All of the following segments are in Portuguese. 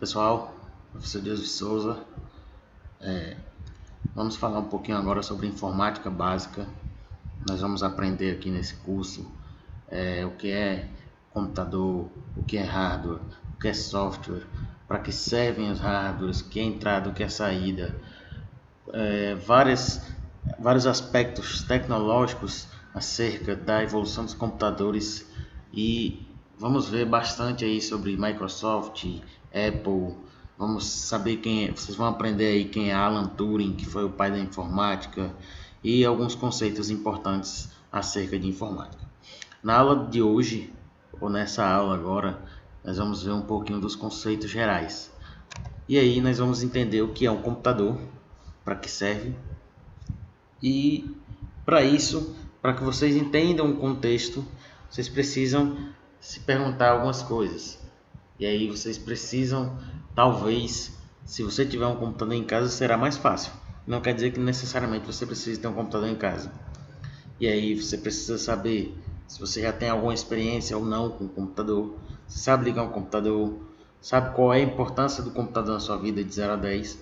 Pessoal, professor Deus de Souza, vamos falar um pouquinho agora sobre informática básica. Nós vamos aprender aqui nesse curso o que é computador, o que é hardware, o que é software, para que servem os hardwares, o que é entrada, o que é saída, vários aspectos tecnológicos acerca da evolução dos computadores e vamos ver bastante aí sobre Microsoft, Apple. Vamos saber vocês vão aprender aí quem é Alan Turing, que foi o pai da informática, e alguns conceitos importantes acerca de informática. Na aula de hoje, ou nessa aula agora, nós vamos ver um pouquinho dos conceitos gerais. E aí nós vamos entender o que é um computador, para que serve, e para isso, para que vocês entendam o contexto, vocês precisam se perguntar algumas coisas. E aí vocês precisam, talvez, se você tiver um computador em casa, será mais fácil. Não quer dizer que necessariamente você precisa ter um computador em casa. E aí você precisa saber se você já tem alguma experiência ou não com o computador. Você sabe ligar um computador, sabe qual é a importância do computador na sua vida de 0 a 10.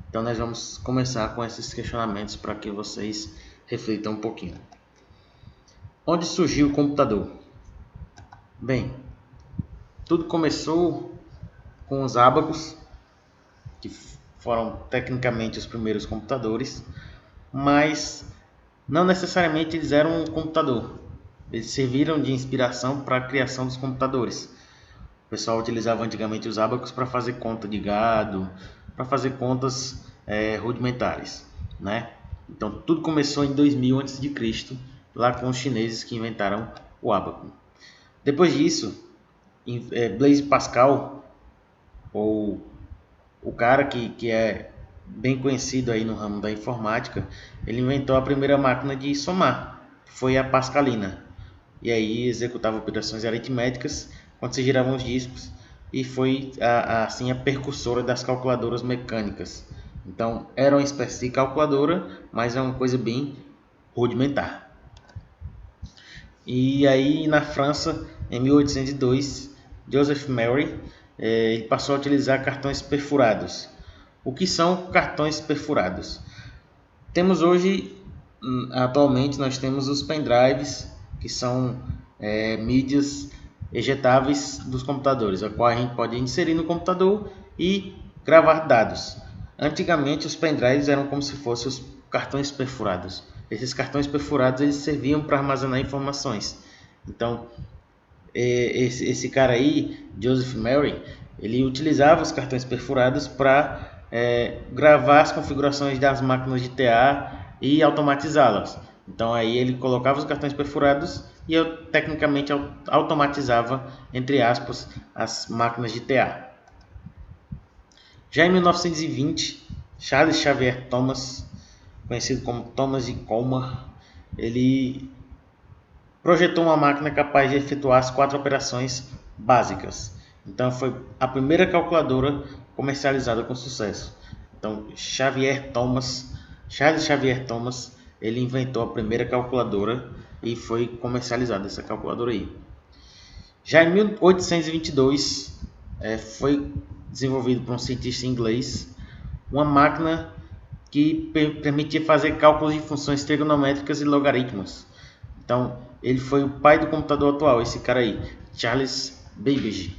Então nós vamos começar com esses questionamentos para que vocês reflitam um pouquinho. Onde surgiu o computador? Bem, tudo começou com os ábacos, que foram tecnicamente os primeiros computadores, mas não necessariamente eles eram um computador. Eles serviram de inspiração para a criação dos computadores. O pessoal utilizava antigamente os ábacos para fazer conta de gado, para fazer contas rudimentares, né? Então tudo começou em 2000 a.C., lá com os chineses que inventaram o ábaco. Depois disso, Blaise Pascal, ou o cara que é bem conhecido aí no ramo da informática, ele inventou a primeira máquina de somar, que foi a Pascalina. E aí executava operações aritméticas quando se giravam os discos, e foi assim a precursora das calculadoras mecânicas. Então era uma espécie de calculadora, mas é uma coisa bem rudimentar. E aí na França, em 1802, Joseph Mary ele passou a utilizar cartões perfurados. O que são cartões perfurados? Temos hoje, atualmente, nós temos os pendrives, que são mídias ejetáveis dos computadores, a qual a gente pode inserir no computador e gravar dados. Antigamente os pendrives eram como se fossem os cartões perfurados. Esses cartões perfurados eles serviam para armazenar informações. Então esse cara aí, Joseph Mary, ele utilizava os cartões perfurados para gravar as configurações das máquinas de TA e automatizá-las. Então aí ele colocava os cartões perfurados e eu tecnicamente automatizava, entre aspas, as máquinas de TA. Já em 1920, Charles Xavier Thomas, conhecido como Thomas de Colmar, ele projetou uma máquina capaz de efetuar as 4 operações básicas. Então foi a primeira calculadora comercializada com sucesso. Então Charles Xavier Thomas, ele inventou a primeira calculadora e foi comercializada essa calculadora aí. Já em 1822 foi desenvolvido por um cientista inglês uma máquina que permitia fazer cálculos de funções trigonométricas e logaritmos. Então ele foi o pai do computador atual, esse cara aí, Charles Babbage.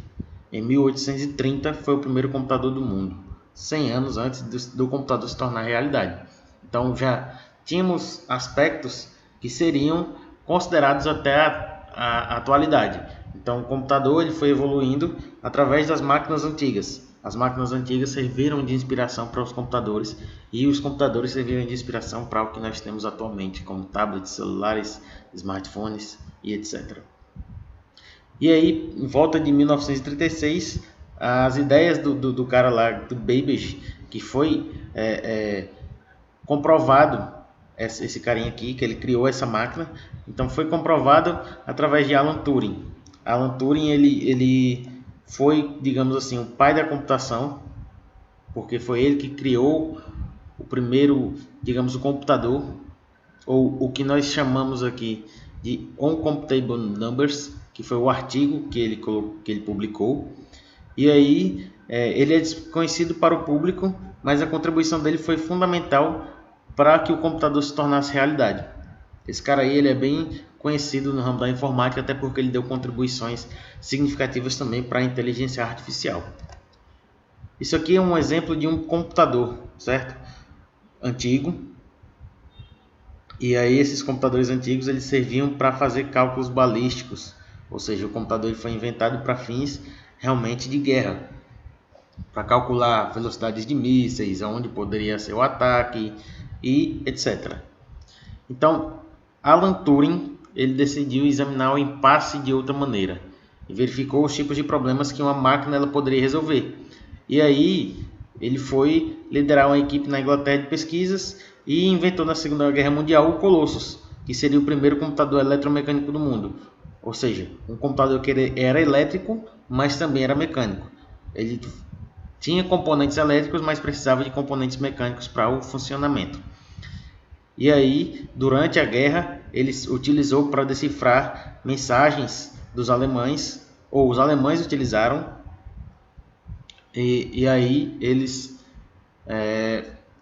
Em 1830 foi o primeiro computador do mundo, 100 anos antes do computador se tornar realidade. Então já tínhamos aspectos que seriam considerados até a atualidade. Então o computador ele foi evoluindo através das máquinas antigas. As máquinas antigas serviram de inspiração para os computadores e os computadores serviram de inspiração para o que nós temos atualmente, como tablets, celulares, smartphones e etc. E aí, em volta de 1936, as ideias do cara lá, do Babbage, que foi comprovado, esse carinha aqui, que ele criou essa máquina, então foi comprovado através de Alan Turing. Alan Turing ele foi, digamos assim, o pai da computação, porque foi ele que criou o primeiro, digamos, o computador, ou o que nós chamamos aqui de Uncomputable Numbers, que foi o artigo que ele publicou. E aí Ele é desconhecido para o público, mas a contribuição dele foi fundamental para que o computador se tornasse realidade. Esse cara aí ele é bem conhecido no ramo da informática, até porque ele deu contribuições significativas também para a inteligência artificial. Isso aqui é um exemplo de um computador, certo? Antigo. E aí esses computadores antigos eles serviam para fazer cálculos balísticos, ou seja, o computador foi inventado para fins realmente de guerra, para calcular velocidades de mísseis, aonde poderia ser o ataque e etc. Então, Alan Turing ele decidiu examinar o impasse de outra maneira e verificou os tipos de problemas que uma máquina ela poderia resolver. E aí ele foi liderar uma equipe na Inglaterra de pesquisas e inventou na Segunda Guerra Mundial o Colossus, que seria o primeiro computador eletromecânico do mundo. Ou seja, um computador que era elétrico, mas também era mecânico. Ele tinha componentes elétricos, mas precisava de componentes mecânicos para o funcionamento. E aí, durante a guerra, ele utilizou para decifrar mensagens dos alemães, ou os alemães utilizaram, e aí eles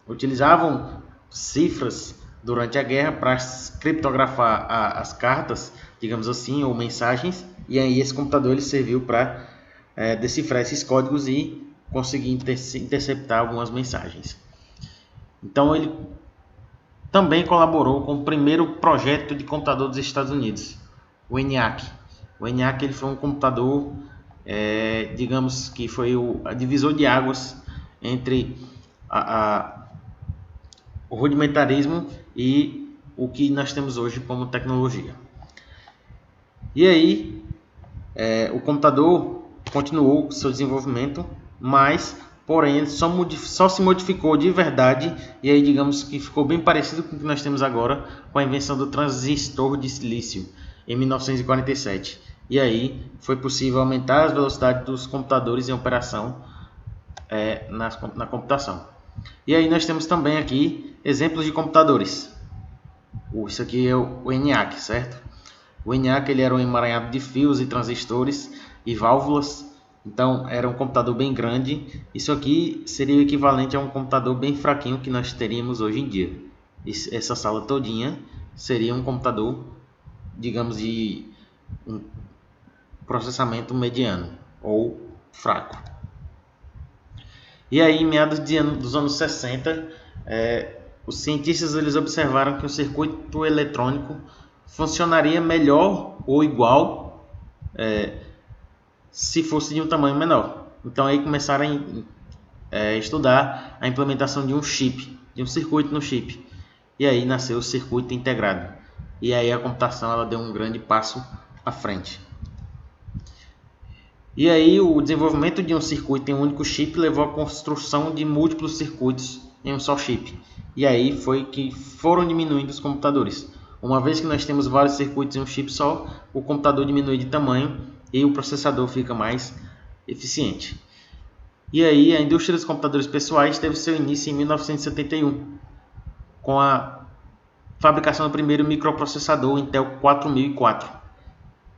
utilizavam cifras durante a guerra para criptografar as cartas, digamos assim, ou mensagens, e aí esse computador ele serviu para decifrar esses códigos e conseguir interceptar algumas mensagens. Então ele também colaborou com o primeiro projeto de computador dos Estados Unidos, o ENIAC. O ENIAC ele foi um computador, digamos que foi o divisor de águas entre o rudimentarismo e o que nós temos hoje como tecnologia. E aí, o computador continuou com seu desenvolvimento, mas porém ele só se modificou de verdade, e aí digamos que ficou bem parecido com o que nós temos agora com a invenção do transistor de silício em 1947. E aí foi possível aumentar as velocidades dos computadores em operação na computação. E aí nós temos também aqui exemplos de computadores. Isso aqui é o ENIAC, certo? O ENIAC ele era um emaranhado de fios e transistores e válvulas. Então era um computador bem grande. Isso aqui seria o equivalente a um computador bem fraquinho que nós teríamos hoje em dia. Essa sala todinha seria um computador, digamos, de um processamento mediano ou fraco. E aí, em meados dos anos 60, os cientistas eles observaram que o circuito eletrônico funcionaria melhor ou igual se fosse de um tamanho menor. Então aí começaram a estudar a implementação de um chip, de um circuito no chip. E aí nasceu o circuito integrado. E aí a computação ela deu um grande passo à frente. E aí o desenvolvimento de um circuito em um único chip levou à construção de múltiplos circuitos em um só chip. E aí foi que foram diminuindo os computadores. Uma vez que nós temos vários circuitos em um chip só, o computador diminui de tamanho e o processador fica mais eficiente. E aí a indústria dos computadores pessoais teve seu início em 1971, com a fabricação do primeiro microprocessador, o Intel 4004.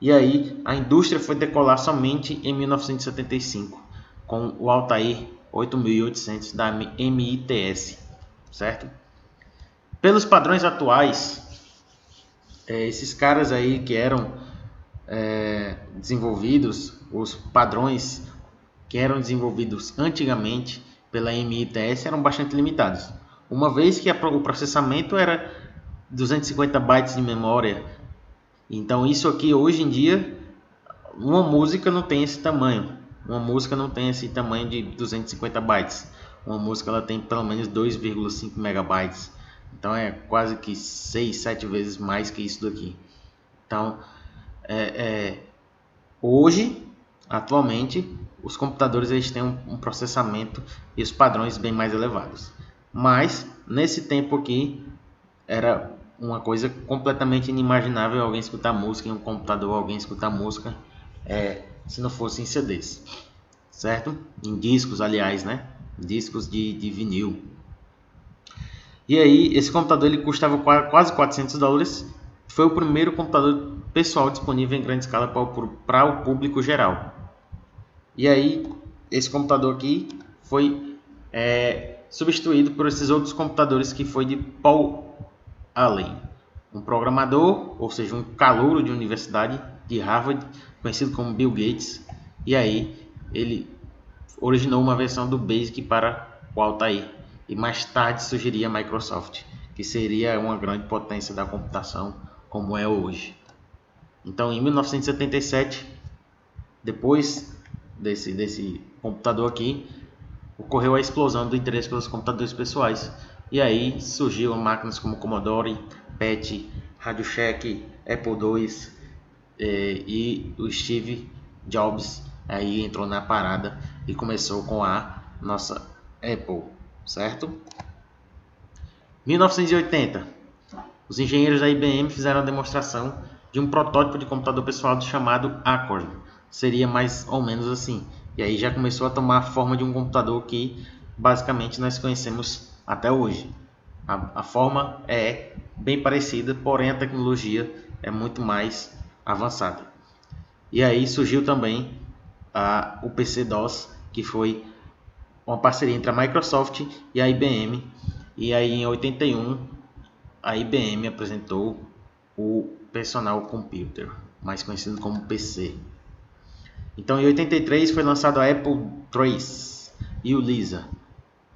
E aí a indústria foi decolar somente em 1975, com o Altair 8800 da MITS, certo? Pelos padrões atuais, esses caras aí que eram desenvolvidos, os padrões que eram desenvolvidos antigamente pela MITS eram bastante limitados. Uma vez que o processamento era 250 bytes de memória. Então isso aqui hoje em dia, uma música não tem esse tamanho. Uma música não tem esse tamanho de 250 bytes. Uma música ela tem pelo menos 2,5 megabytes. Então é quase que 6, 7 vezes mais que isso daqui. Então hoje, atualmente, os computadores eles têm um processamento e os padrões bem mais elevados. Mas nesse tempo aqui era uma coisa completamente inimaginável alguém escutar música em um computador, alguém escutar música se não fosse em CDs, certo? Em discos, aliás, né? Discos de vinil. E aí, esse computador ele custava quase $400. Foi o primeiro computador pessoal disponível em grande escala para o público geral. E aí, esse computador aqui foi substituído por esses outros computadores que foi de Paul Allen, um programador, ou seja, um calouro de universidade de Harvard, conhecido como Bill Gates. E aí ele originou uma versão do BASIC para o Altair. E mais tarde surgiria a Microsoft, que seria uma grande potência da computação como é hoje. Então, em 1977, depois desse computador aqui, ocorreu a explosão do interesse pelos computadores pessoais. E aí surgiram máquinas como Commodore, PET, Radio Shack, Apple II, e o Steve Jobs aí entrou na parada e começou com a nossa Apple, certo? 1980, os engenheiros da IBM fizeram a demonstração de um protótipo de computador pessoal chamado Acorn. Seria mais ou menos assim. E aí já começou a tomar a forma de um computador que basicamente nós conhecemos até hoje. A forma é bem parecida, porém a tecnologia é muito mais avançada. E aí surgiu também o PC-DOS, que foi uma parceria entre a Microsoft e a IBM. E aí em 81 a IBM apresentou o Personal Computer, mais conhecido como PC. Então em 83 foi lançado a Apple III e o Lisa.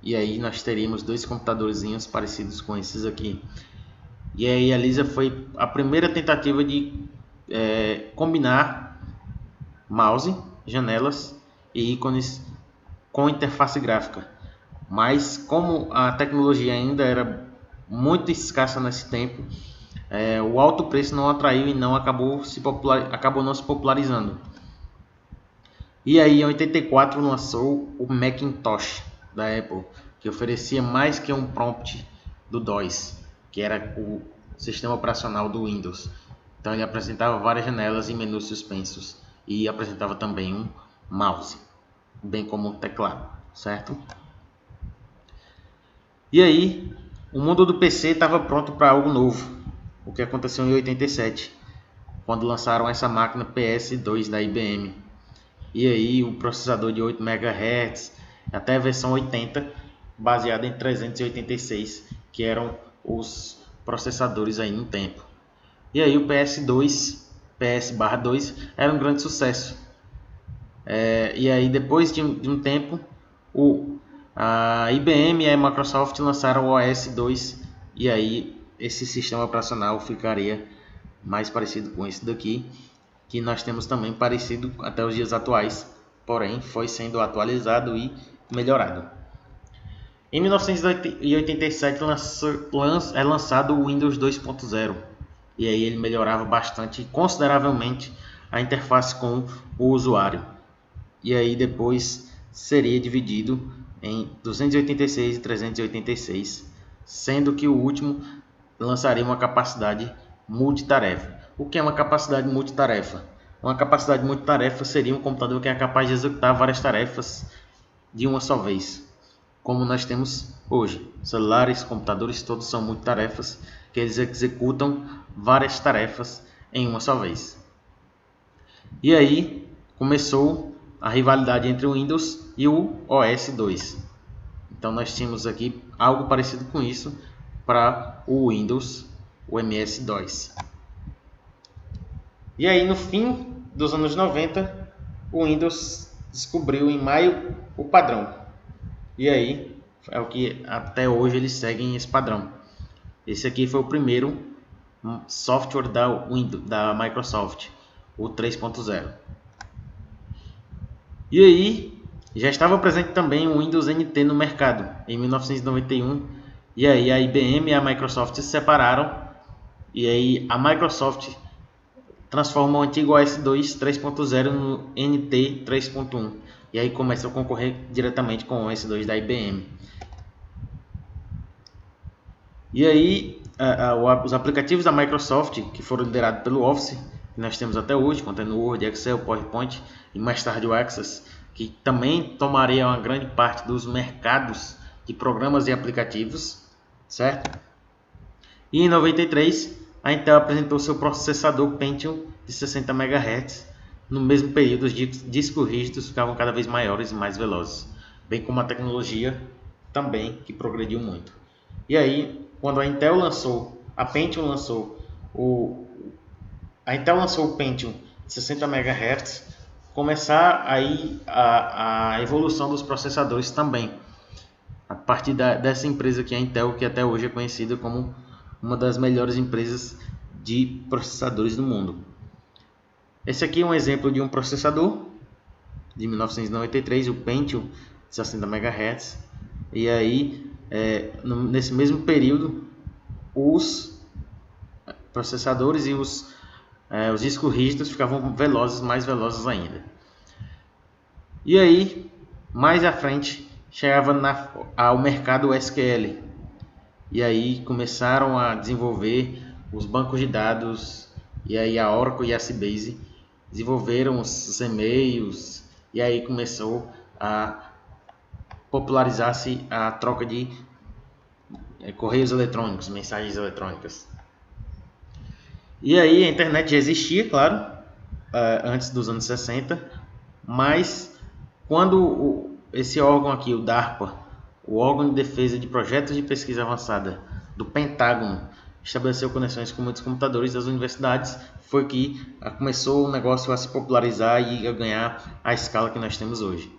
E aí nós teríamos dois computadorzinhos parecidos com esses aqui. E aí a Lisa foi a primeira tentativa de combinar mouse, janelas e ícones com interface gráfica. Mas como a tecnologia ainda era muito escassa nesse tempo, o alto preço não atraiu e não acabou não se popularizando. E aí em 84 lançou o Macintosh da Apple, que oferecia mais que um prompt do DOS, que era o sistema operacional do Windows. Então ele apresentava várias janelas e menus suspensos e apresentava também um mouse, bem como um teclado, certo? E aí o mundo do PC estava pronto para algo novo, o que aconteceu em 87, quando lançaram essa máquina PS2 da IBM. E aí o processador de 8 MHz até a versão 80, baseada em 386, que eram os processadores aí no tempo. E aí o PS2, PS/2 era um grande sucesso. E aí depois de um tempo, a IBM e a Microsoft lançaram o OS 2, e aí esse sistema operacional ficaria mais parecido com esse daqui, que nós temos também parecido até os dias atuais, porém foi sendo atualizado e melhorado. Em 1987 é lançado o Windows 2.0, e aí ele melhorava bastante, consideravelmente, a interface com o usuário. E aí depois seria dividido em 286 e 386, sendo que o último lançaria uma capacidade multitarefa. O que é uma capacidade multitarefa? Uma capacidade multitarefa seria um computador que é capaz de executar várias tarefas de uma só vez, como nós temos hoje. Celulares, computadores, todos são multitarefas, que eles executam várias tarefas em uma só vez. E aí começou a rivalidade entre o Windows e o OS 2. Então nós tínhamos aqui algo parecido com isso para o Windows, o MS-DOS. E aí no fim dos anos 90, o Windows descobriu em maio o padrão. E aí é o que até hoje eles seguem esse padrão. Esse aqui foi o primeiro software da Microsoft, o 3.0. E aí já estava presente também o Windows NT no mercado em 1991. E aí a IBM e a Microsoft se separaram. E aí a Microsoft transforma o antigo OS 2 3.0 no NT 3.1. E aí começa a concorrer diretamente com o OS 2 da IBM. E aí os aplicativos da Microsoft, que foram liderados pelo Office, que nós temos até hoje, contendo Word, Excel, PowerPoint e mais tarde o Access, que também tomaria uma grande parte dos mercados de programas e aplicativos, certo? E em 93, a Intel apresentou seu processador Pentium de 60 MHz, no mesmo período os discos rígidos ficavam cada vez maiores e mais velozes, bem como a tecnologia também, que progrediu muito. E aí, quando a Intel lançou, a Pentium lançou a Intel lançou o Pentium de 60 MHz, começar aí a evolução dos processadores também, a partir dessa empresa que é a Intel, que até hoje é conhecida como uma das melhores empresas de processadores do mundo. Esse aqui é um exemplo de um processador de 1993, o Pentium de 60 MHz. E aí, nesse mesmo período, os processadores e os discos rígidos ficavam velozes, mais velozes ainda. E aí, mais à frente, chegava ao mercado SQL. E aí começaram a desenvolver os bancos de dados, e aí a Oracle e a Sybase desenvolveram os e-mails, e aí começou a popularizar-se a troca de correios eletrônicos, mensagens eletrônicas. E aí a internet já existia, claro, antes dos anos 60, mas quando esse órgão aqui, o DARPA, o órgão de defesa de projetos de pesquisa avançada do Pentágono, estabeleceu conexões com muitos computadores das universidades, foi que começou o negócio a se popularizar e a ganhar a escala que nós temos hoje.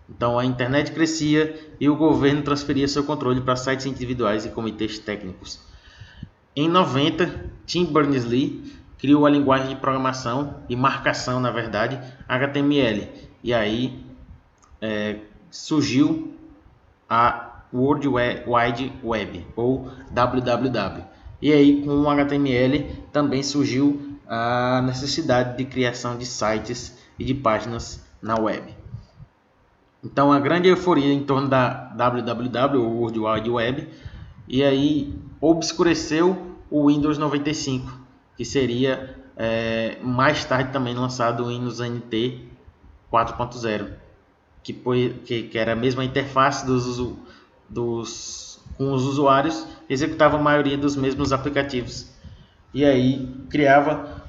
Então a internet crescia e o governo transferia seu controle para sites individuais e comitês técnicos. Em 90, Tim Berners-Lee criou a linguagem de programação e marcação, na verdade, HTML. E aí surgiu a World Wide Web, ou WWW. E aí, com o HTML, também surgiu a necessidade de criação de sites e de páginas na web. Então, a grande euforia em torno da WWW, ou World Wide Web, e aí obscureceu o Windows 95, que seria mais tarde também lançado o Windows NT 4.0, que era a mesma interface com os usuários, executava a maioria dos mesmos aplicativos. E aí criava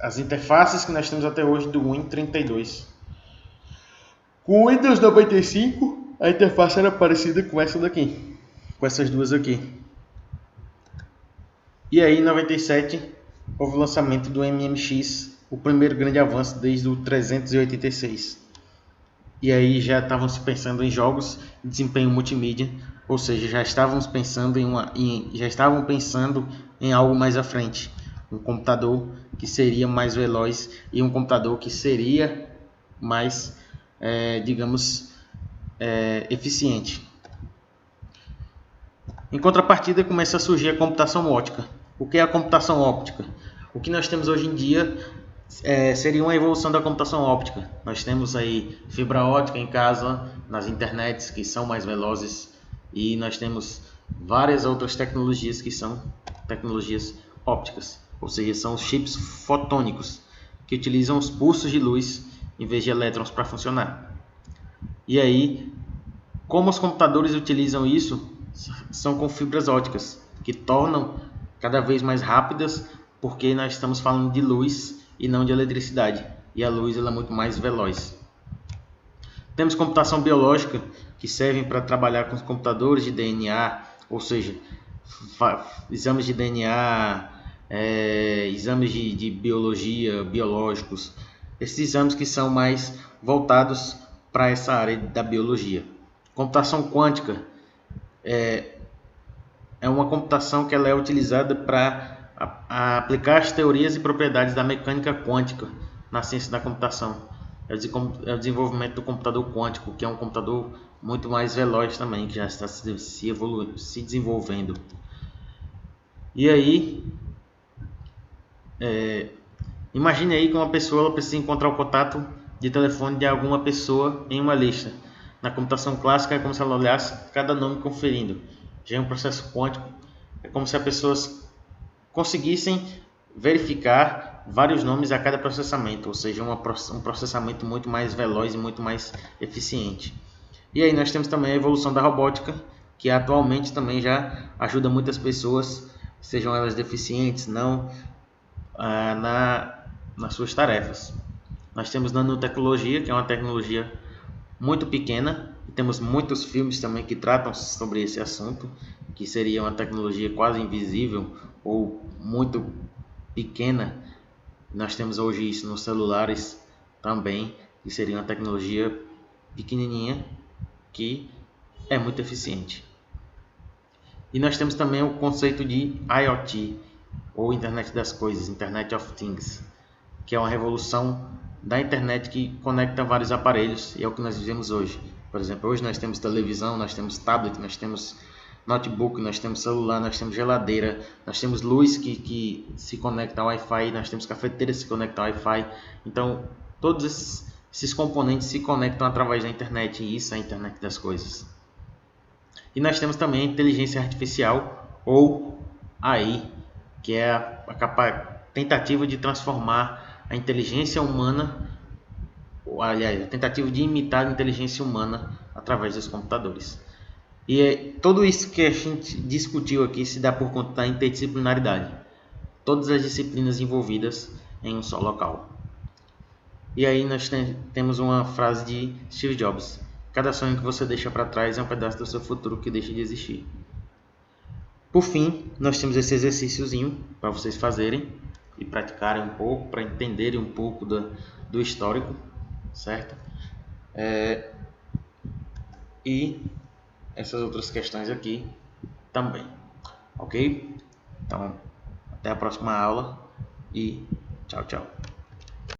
as interfaces que nós temos até hoje do Win32. Com o Windows 95, a interface era parecida com essa daqui, com essas duas aqui. E aí em 97 houve o lançamento do MMX, o primeiro grande avanço desde o 386. E aí já estavam se pensando em jogos de desempenho multimídia, ou seja, já estavam pensando em algo mais à frente, um computador que seria mais veloz e um computador que seria mais, eficiente. Em contrapartida, começa a surgir a computação óptica. O que é a computação óptica? O que nós temos hoje em dia seria uma evolução da computação óptica. Nós temos aí fibra óptica em casa, nas internets que são mais velozes, e nós temos várias outras tecnologias que são tecnologias ópticas, ou seja, são os chips fotônicos que utilizam os pulsos de luz em vez de elétrons para funcionar. E aí, como os computadores utilizam isso, são com fibras ópticas, que tornam cada vez mais rápidas, porque nós estamos falando de luz e não de eletricidade, e a luz ela é muito mais veloz. Temos computação biológica, que servem para trabalhar com os computadores de DNA, ou seja, exames de DNA, exames de biologia, biológicos, esses exames que são mais voltados para essa área da biologia. Computação quântica é uma computação que ela é utilizada para aplicar as teorias e propriedades da mecânica quântica na ciência da computação. É o desenvolvimento do computador quântico, que é um computador muito mais veloz também, que já está se desenvolvendo. E aí, imagine aí que uma pessoa precisa encontrar o contato de telefone de alguma pessoa em uma lista. Na computação clássica é como se ela olhasse cada nome conferindo. Já em um processo quântico é como se as pessoas conseguissem verificar vários nomes a cada processamento, ou seja, um processamento muito mais veloz e muito mais eficiente. E aí nós temos também a evolução da robótica, que atualmente também já ajuda muitas pessoas, sejam elas deficientes, não, nas suas tarefas. Nós temos nanotecnologia, que é uma tecnologia muito pequena, e temos muitos filmes também que tratam sobre esse assunto, que seria uma tecnologia quase invisível ou muito pequena. Nós temos hoje isso nos celulares também, que seria uma tecnologia pequenininha que é muito eficiente. E nós temos também o conceito de IoT, ou Internet das Coisas, Internet of Things, que é uma revolução da internet que conecta vários aparelhos, e é o que nós vivemos hoje. Por exemplo, hoje nós temos televisão, nós temos tablet, nós temos notebook, nós temos celular, nós temos geladeira, nós temos luz que se conecta ao Wi-Fi, nós temos cafeteira que se conecta ao Wi-Fi. Então, todos esses componentes se conectam através da internet, e isso é a internet das coisas. E nós temos também a inteligência artificial, ou AI, que é a tentativa de transformar a inteligência humana, ou, aliás, a tentativa de imitar a inteligência humana através dos computadores. E tudo isso que a gente discutiu aqui se dá por conta da interdisciplinaridade. Todas as disciplinas envolvidas em um só local. E aí nós temos uma frase de Steve Jobs: cada sonho que você deixa para trás é um pedaço do seu futuro que deixa de existir. Por fim, nós temos esse exercíciozinho para vocês fazerem e praticarem um pouco, para entenderem um pouco do histórico, certo? E essas outras questões aqui também, ok? Então, até a próxima aula e tchau, tchau.